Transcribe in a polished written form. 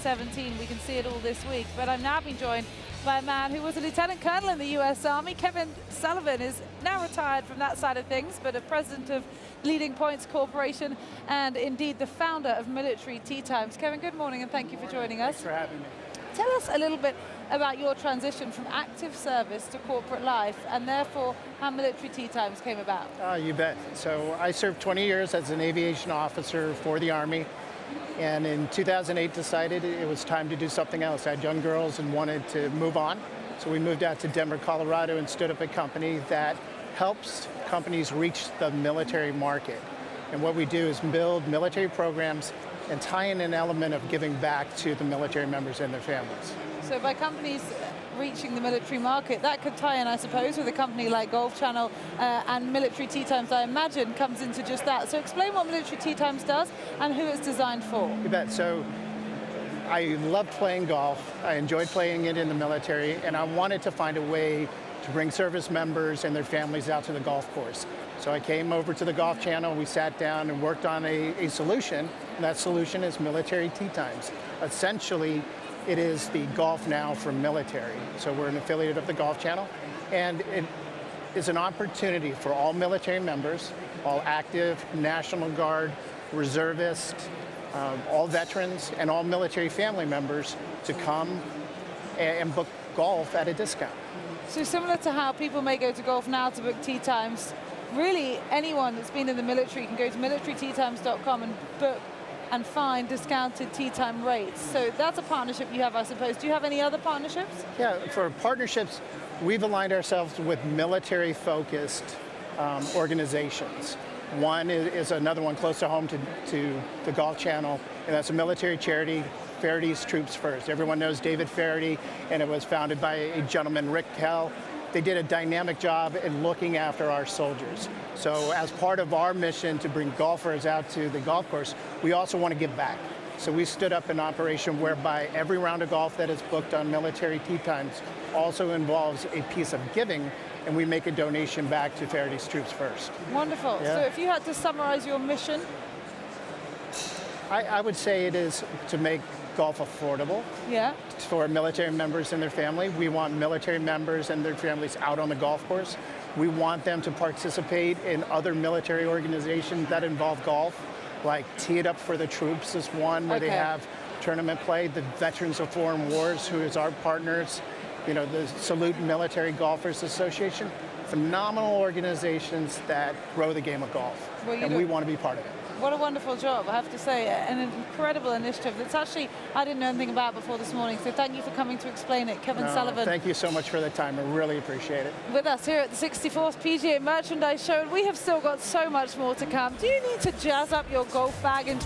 17. We can see it all this week. But I'm now being joined by a man who was a lieutenant colonel in the US Army. Kevin Sullivan is now retired from that side of things, but a president of Leading Points Corporation and indeed the founder of Military Tea Times. Kevin, good morning and thank you for joining us. Thanks for having me. Tell us a little bit about your transition from active service to corporate life and therefore how Military Tea Times came about. You bet. So I served 20 years as an aviation officer for the Army, and in 2008 decided it was time to do something else. I had young girls and wanted to move on, so we moved out to Denver, Colorado and stood up a company that helps companies reach the military market. And what we do is build military programs and tie in an element of giving back to the military members and their families. So by companies reaching the military market, that could tie in, I suppose, with a company like Golf Channel and Military Tea Times, I imagine, comes into just that. So explain what Military Tea Times does and who it's designed for. You bet. So I loved playing golf. I enjoyed playing it in the military, and I wanted to find a way to bring service members and their families out to the golf course. So I came over to the Golf Channel, we sat down and worked on a solution, and that solution is Military Tea Times. Essentially, it is the Golf Now for military. So we're an affiliate of the Golf Channel, and it is an opportunity for all military members, all active, National Guard, reservists, all veterans, and all military family members to come and book golf at a discount. So similar to how people may go to Golf Now to book tea times, really anyone that's been in the military can go to militaryteatimes.com and book and find discounted tea time rates. So that's a partnership you have, I suppose. Do you have any other partnerships? Yeah, for partnerships, we've aligned ourselves with military-focused organizations. One is another one close to home to the Golf Channel, and that's a military charity, Faraday Troops First. Everyone knows David Faraday, and it was founded by a gentleman, Rick Kell. They did a dynamic job in looking after our soldiers. So as part of our mission to bring golfers out to the golf course, we also want to give back. So we stood up an operation whereby every round of golf that is booked on Military Tea Times also involves a piece of giving, and we make a donation back to Faraday's Troops First. Wonderful. Yeah. So if you had to summarize your mission? I would say it is to make golf affordable for military members and their family. We want military members and their families out on the golf course. We want them to participate in other military organizations that involve golf, like Tee It Up for the Troops is one where they have tournament play. The Veterans of Foreign Wars, who is our partners, you know, the Salute Military Golfers Association, phenomenal organizations that grow the game of golf, and we want to be part of it. What a wonderful job, I have to say, an incredible initiative that's actually I didn't know anything about before this morning, so thank you for coming to explain it. Kevin Sullivan. Thank you so much for the time, I really appreciate it. With us here at the 64th PGA Merchandise Show, and we have still got so much more to come. Do you need to jazz up your golf bag in